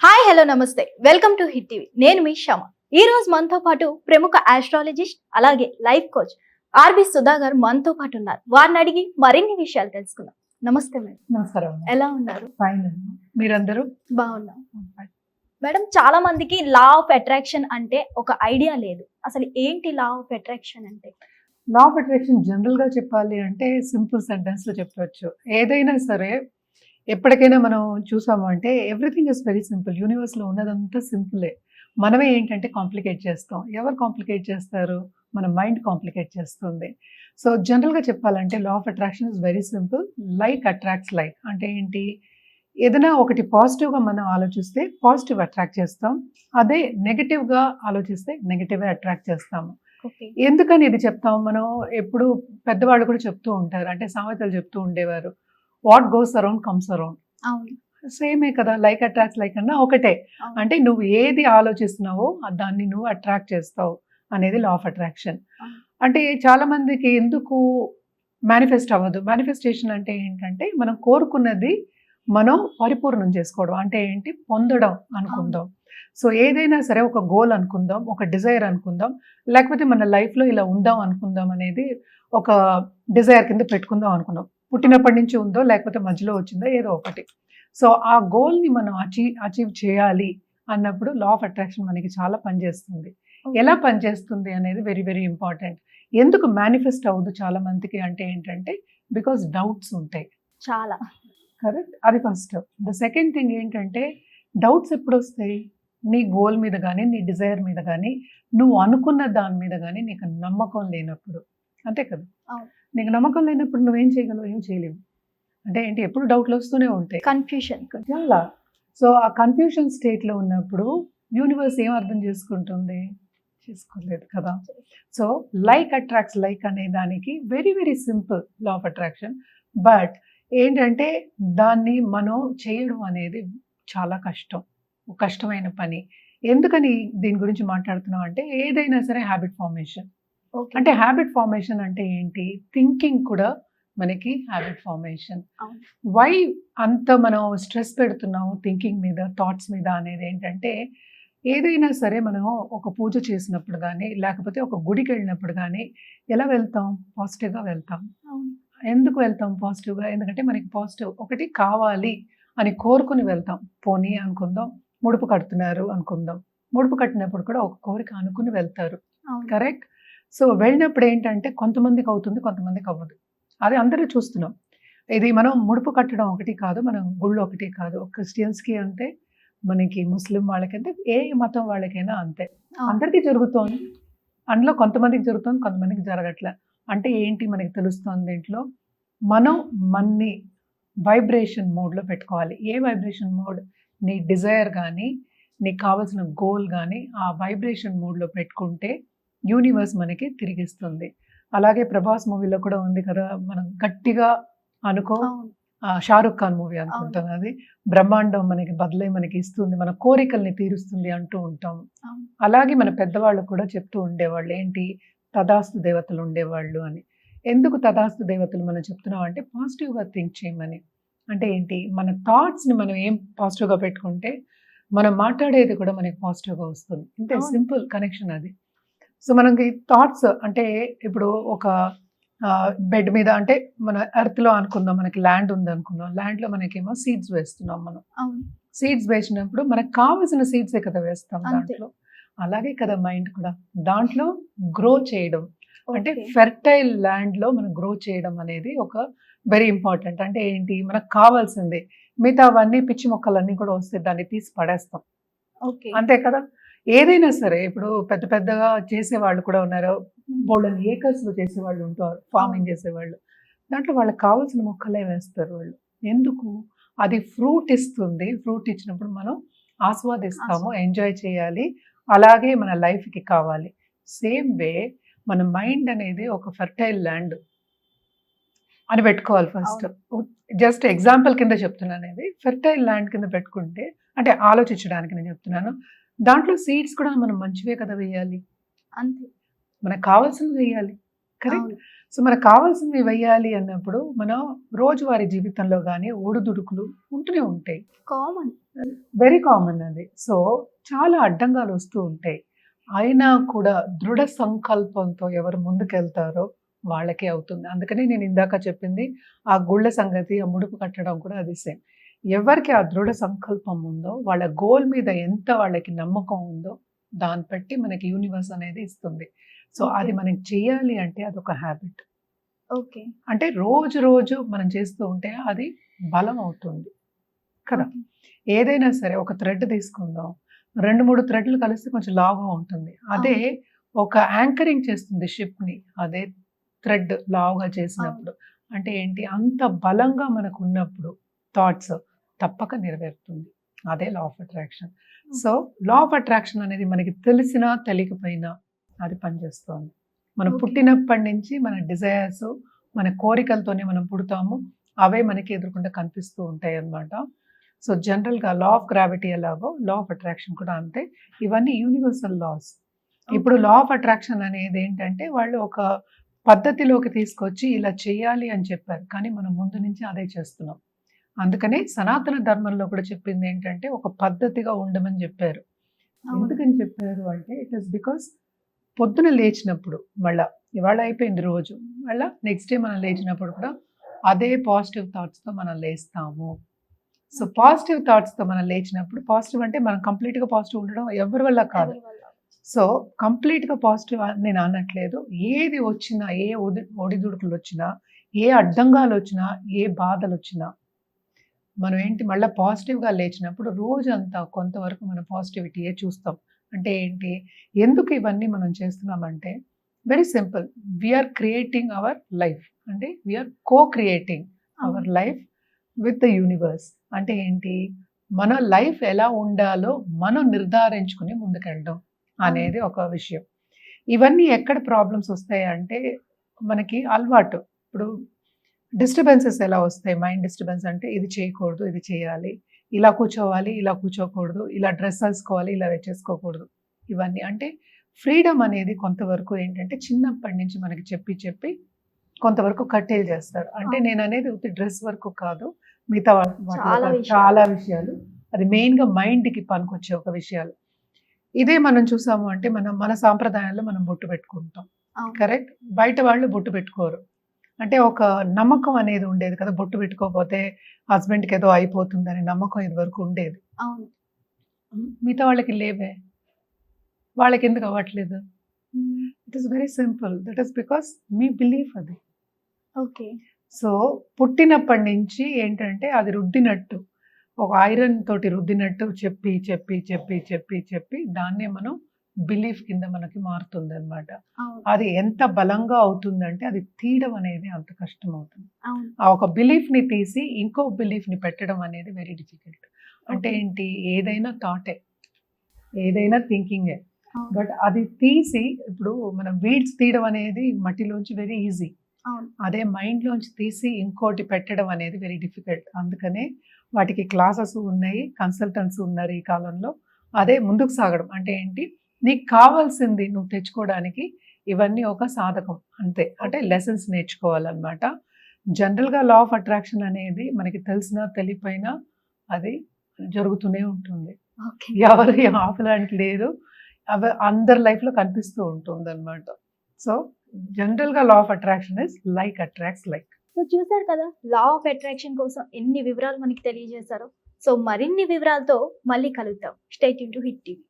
Hi hello నమస్తే welcome to hit TV. నేను మీ శమ. ఈ రోజు మనతో పాటు ప్రముఖ ఆస్ట్రాలజిస్ట్ అలాగే లైఫ్ కోచ్ ఆర్బి సుధా గారు మనతో పాటు ఉన్నారు. వారిని అడిగి మరిన్ని విషయాలు తెలుసుకుందాం. నమస్తే మేడం. నమస్కారం. ఎలా ఉన్నారు? ఫైన్ అండి. మీరందరూ బాగున్నాం మేడం. చాలా మందికి లా ఆఫ్ అట్రాక్షన్ అంటే ఒక ఐడియా లేదు. అసలు ఏంటి లా ఆఫ్ అట్రాక్షన్ అంటే? లా ఆఫ్ అట్రాక్షన్ జనరల్ గా చెప్పాలి అంటే సింపుల్ సెంటెన్స్ లో చెప్పవచ్చు. ఏదైనా సరే ఎప్పటికైనా మనం చూసాము అంటే everything is very simple. Universe లో ఉన్నదంతా సింపులే. మనమే ఏంటంటే కాంప్లికేట్ చేస్తాం. ఎవరు కాంప్లికేట్ చేస్తారు? మన మైండ్ కాంప్లికేట్ చేస్తుంది. సో జనరల్ గా చెప్పాలంటే law of attraction is very simple. Like attracts like అంటే ఏంటి? ఏదైనా ఒకటి పాజిటివ్గా మనం ఆలోచిస్తే పాజిటివ్ అట్రాక్ట్ చేస్తాం. అదే నెగటివ్గా ఆలోచిస్తే నెగటివ్ అట్రాక్ట్ చేస్తాము. ఎందుకని ఇది చెప్తాం? మనం ఎప్పుడు పెద్దవాళ్ళు కూడా చెప్తూ ఉంటారు, అంటే సామెతలు చెప్తూ ఉండేవారు, what goes around comes around. సేమే కదా, లైక్ అట్రాక్ట్స్ లైక్ అన్నా ఒకటే. అంటే నువ్వు ఏది ఆలోచిస్తున్నావో దాన్ని నువ్వు అట్రాక్ట్ చేస్తావు అనేది లా ఆఫ్ అట్రాక్షన్. అంటే చాలా మందికి ఎందుకు మేనిఫెస్ట్ అవ్వదు? మేనిఫెస్టేషన్ అంటే ఏంటంటే మనం కోరుకున్నది మనం పరిపూర్ణం చేసుకోవడం. అంటే ఏంటి? పొందడం అనుకుందాం. సో ఏదైనా సరే ఒక గోల్ అనుకుందాం, ఒక డిజైర్ అనుకుందాం, లేకపోతే మన లైఫ్లో ఇలా ఉందాం అనుకుందాం అనేది ఒక డిజైర్ కింద పెట్టుకుందాం అనుకుందాం. పుట్టినప్పటి నుంచి ఉందో లేకపోతే మధ్యలో వచ్చిందో ఏదో ఒకటి. సో ఆ గోల్ని మనం అచీవ్ చేయాలి అన్నప్పుడు లా ఆఫ్ అట్రాక్షన్ మనకి చాలా పనిచేస్తుంది. ఎలా పనిచేస్తుంది అనేది వెరీ వెరీ ఇంపార్టెంట్. ఎందుకు మేనిఫెస్ట్ అవ్వదు చాలా మందికి అంటే ఏంటంటే బికాస్ డౌట్స్ ఉంటాయి. చాలా కరెక్ట్, అది ఫస్ట్. ద సెకండ్ థింగ్ ఏంటంటే డౌట్స్ ఎప్పుడు వస్తాయి? నీ గోల్ మీద కానీ నీ డిజైర్ మీద కానీ నువ్వు అనుకున్న దాని మీద కానీ నీకు నమ్మకం లేనప్పుడు. అంతే కదా? నీకు నమ్మకం లేనప్పుడు నువ్వేం చేయగలవు? ఏం చేయలేవు. అంటే ఏంటి? ఎప్పుడు డౌట్లు వస్తూనే ఉంటాయి, కన్ఫ్యూషన్. చాలా. సో ఆ కన్ఫ్యూషన్ స్టేట్లో ఉన్నప్పుడు యూనివర్స్ ఏం అర్థం చేసుకుంటుంది? చేసుకోలేదు కదా. సో లైక్ అట్రాక్ట్స్ లైక్ అనే దానికి very very simple law of attraction. But ఏంటంటే దాన్ని మనం చేయడం అనేది చాలా కష్టమైన పని. ఎందుకని దీని గురించి మాట్లాడుతున్నాం అంటే ఏదైనా సరే హ్యాబిట్ ఫార్మేషన్. అంటే హ్యాబిట్ ఫార్మేషన్ అంటే ఏంటి? థింకింగ్ కూడా మనకి హ్యాబిట్ ఫార్మేషన్. వై అంత మనం స్ట్రెస్ పెడుతున్నాము థింకింగ్ మీద, థాట్స్ మీద అనేది ఏంటంటే ఏదైనా సరే మనం ఒక పూజ చేసినప్పుడు కానీ లేకపోతే ఒక గుడికి వెళ్ళినప్పుడు కానీ ఎలా వెళ్తాం? పాజిటివ్గా వెళ్తాం. ఎందుకు వెళ్తాం పాజిటివ్గా? ఎందుకంటే మనకి పాజిటివ్ ఒకటి కావాలి అని కోరుకుని వెళ్తాం. పోనీ అనుకుందాం ముడుపు కడుతున్నారు అనుకుందాం, ముడుపు కట్టినప్పుడు కూడా ఒక కోరిక అనుకుని వెళ్తారు. కరెక్ట్. సో వెళ్ళినప్పుడు ఏంటంటే కొంతమందికి అవుతుంది, కొంతమందికి అవ్వదు. అది అందరూ చూస్తున్నాం. ఇది మనం ముడుపు కట్టడం ఒకటి కాదు, మనం గుళ్ళు ఒకటి కాదు. క్రిస్టియన్స్కి అంతే, మనకి ముస్లిం వాళ్ళకంటే, ఏ మతం వాళ్ళకైనా అంతే. అందరికీ జరుగుతోంది. అందులో కొంతమందికి జరుగుతుంది, కొంతమందికి జరగట్లే. అంటే ఏంటి మనకి తెలుస్తుంది? దీంట్లో మనం మన్ని వైబ్రేషన్ మోడ్లో పెట్టుకోవాలి. ఏ వైబ్రేషన్ మోడ్? నీ డిజైర్ కానీ నీకు కావాల్సిన గోల్ కానీ ఆ వైబ్రేషన్ మోడ్లో పెట్టుకుంటే యూనివర్స్ మనకి తిరిగిస్తుంది. అలాగే ప్రభాస్ మూవీలో కూడా ఉంది కదా, మనం గట్టిగా అనుకో, షారుఖ్ ఖాన్ మూవీ అనుకుంటాం, అది బ్రహ్మాండం మనకి బదులై మనకి ఇస్తుంది, మన కోరికల్ని తీరుస్తుంది అంటూ ఉంటాం. అలాగే మన పెద్దవాళ్ళు కూడా చెప్తూ ఉండేవాళ్ళు ఏంటి? తదాస్తు దేవతలు ఉండేవాళ్ళు అని. ఎందుకు తదాస్తు దేవతలు మనం చెప్తున్నాం అంటే పాజిటివ్గా థింక్ చేయమని. అంటే ఏంటి? మన థాట్స్ని మనం ఏం పాజిటివ్గా పెట్టుకుంటే మనం మాట్లాడేది కూడా మనకి పాజిటివ్గా వస్తుంది. ఇంతే, సింపుల్ కనెక్షన్ అది. సో మనకి థాట్స్ అంటే ఇప్పుడు ఒక బెడ్ మీద, అంటే మన ఎర్త్లో అనుకుందాం, మనకి ల్యాండ్ ఉంది అనుకుందాం, ల్యాండ్లో మనకేమో సీడ్స్ వేస్తున్నాం. మనం సీడ్స్ వేసినప్పుడు మనకు కావాల్సిన సీడ్సే కదా వేస్తాం దాంట్లో. అలాగే కదా మైండ్ కూడా, దాంట్లో గ్రో చేయడం అంటే ఫెర్టైల్ ల్యాండ్లో మనం గ్రో చేయడం అనేది ఒక వెరీ ఇంపార్టెంట్. అంటే ఏంటి? మనకు కావాల్సింది. మిగతా అవన్నీ పిచ్చి మొక్కలన్నీ కూడా వస్తే దాన్ని తీసి పడేస్తాం. అంతే కదా. ఏదైనా సరే ఇప్పుడు పెద్ద పెద్దగా చేసేవాళ్ళు కూడా ఉన్నారు, బోల్డెన్ ఏకర్స్లో చేసేవాళ్ళు ఉంటారు, ఫార్మింగ్ చేసేవాళ్ళు. దాంట్లో వాళ్ళకి కావాల్సిన మొక్కలే వేస్తారు వాళ్ళు. ఎందుకు? అది ఫ్రూట్ ఇస్తుంది. ఫ్రూట్ ఇచ్చినప్పుడు మనం ఆస్వాదిస్తాము, ఎంజాయ్ చేయాలి. అలాగే మన లైఫ్కి కావాలి. సేమ్ వే మన మైండ్ అనేది ఒక ఫెర్టైల్ ల్యాండ్ అని పెట్టుకోవాలి ఫస్ట్. జస్ట్ ఎగ్జాంపుల్ కింద చెప్తున్నాను. ఇది ఫెర్టైల్ ల్యాండ్ కింద పెట్టుకుంటే, అంటే ఆలోచించడానికి నేను చెప్తున్నాను. దాంట్లో సీడ్స్ కూడా మనం మంచివే కదా వేయాలి. అంతే, మనకు కావాల్సింది వేయాలి. కరెక్ట్. అవును. సో మనకు కావాల్సింది వెయ్యాలి అన్నప్పుడు మనం రోజువారీ జీవితంలో కానీ ఒడిదుడుకులు ఉంటూనే ఉంటాయి. కామన్. వెరీ కామన్ అది. సో చాలా అడ్డంగాలు వస్తూ ఉంటాయి. అయినా కూడా దృఢ సంకల్పంతో ఎవరు ముందుకెళ్తారో వాళ్ళకే అవుతుంది. అందుకని నేను ఇందాక చెప్పింది ఆ గుళ్ళ సంగతి, ఆ ముడుపు కట్టడం కూడా అది సేమ్. ఎవరికి ఆ దృఢ సంకల్పం ఉందో, వాళ్ళ గోల్ మీద ఎంత వాళ్ళకి నమ్మకం ఉందో, దాన్ని బట్టి మనకి యూనివర్స్ అనేది ఇస్తుంది. సో అది Okay. మనం చేయాలి అంటే అదొక హ్యాబిట్. ఓకే. అంటే రోజు రోజు మనం చేస్తూ ఉంటే అది బలం అవుతుంది కదా. ఓకే. ఏదైనా సరే ఒక థ్రెడ్ తీసుకుందాం. 2, 3 థ్రెడ్‌లు కలిస్తే కొంచెం లావుగా ఉంటుంది. అదే ఒక యాంకరింగ్ చేస్తుంది షిప్‌ని. అదే థ్రెడ్ లావుగా చేసినప్పుడు. అంటే ఏంటి? అంత బలంగా మనకున్నప్పుడు థాట్స్ తప్పక నెరవేరుతుంది. అదే law of attraction. So law of attraction అనేది మనకి తెలిసినా తెలియకపోయినా అది పనిచేస్తోంది. మనం Okay. పుట్టినప్పటి నుంచి మన డిజైర్స్, మన కోరికలతోనే మనం పుడతాము. అవే మనకి ఎదురుకుండా కనిపిస్తూ ఉంటాయి అన్నమాట. సో జనరల్‌గా లా ఆఫ్ గ్రావిటీ ఎలాగో లా ఆఫ్ అట్రాక్షన్ కూడా అంతే. ఇవన్నీ యూనివర్సల్ లాస్. ఇప్పుడు లా ఆఫ్ అట్రాక్షన్ అనేది ఏంటంటే వాళ్ళు ఒక పద్ధతిలోకి తీసుకొచ్చి ఇలా చేయాలి అని చెప్పారు. కానీ మనం ముందు నుంచి అదే చేస్తున్నాం. అందుకనే సనాతన ధర్మంలో కూడా చెప్పింది ఏంటంటే ఒక పద్ధతిగా ఉండమని చెప్పారు. అవును. ఎందుకని చెప్పారు అంటే ఇట్ ఈస్ బికాస్ పొద్దున లేచినప్పుడు మళ్ళా ఇవాళ అయిపోయింది రోజు. మళ్ళా నెక్స్ట్ డే మనం లేచినప్పుడు కూడా అదే పాజిటివ్ థాట్స్‌తో మనం లేస్తాము. సో పాజిటివ్ థాట్స్‌తో మనం లేచినప్పుడు పాజిటివ్ అంటే మనం కంప్లీట్‌గా పాజిటివ్ ఉండడం ఎవరి వల్ల కాదు. ఎవరి వల్ల? సో కంప్లీట్‌గా పాజిటివ్ అని నేను అనట్లేదు. ఏది వచ్చినా, ఏ ఒడిదుడుకులు వచ్చినా, ఏ అడ్డంగాలు వచ్చినా, ఏ బాధలు వచ్చినా మనం ఏంటి మళ్ళీ పాజిటివ్‌గా లేచినప్పుడు రోజంతా కొంతవరకు మనం పాజిటివిటీయే చూస్తాం. అంటే ఏంటి? ఎందుకు ఇవన్నీ మనం చేస్తున్నామంటే very simple. We are creating our life. అంటే we are co-creating our life with the universe. అంటే ఏంటి? మన లైఫ్ ఎలా ఉండాలో మనం నిర్ధారించుకుని ముందుకెళ్ళడం అనేది ఒక విషయం. ఇవన్నీ ఎక్కడ ప్రాబ్లమ్స్ వస్తాయి అంటే మనకి అలవాటు. ఇప్పుడు డిస్టర్బెన్సెస్ ఎలా వస్తాయి? మైండ్ డిస్టర్బెన్స్ అంటే ఇది చేయకూడదు, ఇది చేయాలి. ఇలా కూర్చోవాలి, ఇలా కూర్చోకూడదు. ఇలా డ్రెస్ వేసుకోవాలి, ఇలా వేసుకోకూడదు. ఇవన్నీ అంటే ఫ్రీడమ్ అనేది కొంతవరకు ఏంటంటే చిన్నప్పటి నుంచి మనకి చెప్పి కొంతవరకు కట్టేలు చేస్తారు. అంటే అవును. నేను అనేది ఉత్తి డ్రెస్ వరకు కాదు. మిగతా వాటిలో చాలా కూడా విషయాలు. చాలా విషయాలు. అది మెయిన్‌గా మైండ్‌కి పనికొచ్చే ఒక విషయాలు. ఇదే మనం చూసాము అంటే మన సాంప్రదాయాల్లో మనం బొట్టు పెట్టుకుంటాం. అవును. కరెక్ట్. బయట వాళ్ళు బొట్టు పెట్టుకోరు. అంటే ఒక నమ్మకం అనేది ఉండేది కదా. బొట్టు పెట్టుకోకపోతే హస్బెండ్‌కి ఏదో అయిపోతుందనే నమ్మకం ఇదివరకు ఉండేది. అవును. మిగతా వాళ్ళకి లేవే. వాళ్ళకి ఎందుకు అవ్వట్లేదు? హ్మ్. It is very simple. That is because me belief అది. ఓకే. సో పుట్టినప్పటి నుంచి ఏంటంటే అది రుద్దినట్టు. ఒక ఐరన్ తోటి రుద్దినట్టు చెప్పి దాన్నే మనం బిలీఫ్ కింద మనకి మారుతుందన్నమాట. అవును. అది ఎంత బలంగా అవుతుందంటే అది తీయడం అనేది అంత కష్టం అవుతుంది. అవును. ఆ ఒక బిలీఫ్‌ని తీసి ఇంకో బిలీఫ్‌ని పెట్టడం అనేది వెరీ డిఫికల్ట్. అంటే ఓకే. ఏంటి? ఏదైనా థాటే. ఏదైనా థింకింగే. అవును. బట్ అది తీసి ఇప్పుడు మనం వీడ్స్ తీయడం అనేది మట్టిలోంచి వెరీ ఈజీ. అవును. అదే మైండ్‌లోంచి తీసి ఇంకోటి పెట్టడం అనేది వెరీ డిఫికల్ట్. అందుకనే వాటికి క్లాసెస్ ఉన్నాయి. కన్సల్టెంట్స్ ఉన్నారు ఈ కాలంలో. అదే ముందుకు సాగడం. అంటే ఏంటి? నీకు కావాల్సింది నువ్వు తెచ్చుకోవడానికి ఇవన్నీ ఒక సాధకం అంతే. అంటే ఓకే. లెసన్స్ నేర్చుకోవాలన్నమాట. జనరల్‌గా లా ఆఫ్ అట్రాక్షన్ అనేది మనకి తెలిసినా తెలియకపోయినా అది జరుగుతూనే ఉంటుంది. ఓకే. ఎవరు ఆపడానికి లేదు. అందరి లైఫ్‌లో కనిపిస్తూ ఉంటుందన్నమాట. సో జనరల్‌గా law of attraction is like attracts like. So చూసారు కదా, లా ఆఫ్ అట్రాక్షన్ కోసం ఎన్ని వివరాలు మనకి తెలియజేశారో. సో మరిన్ని వివరాలతో మళ్ళీ కలుద్దాం. Stay tune to hit TV.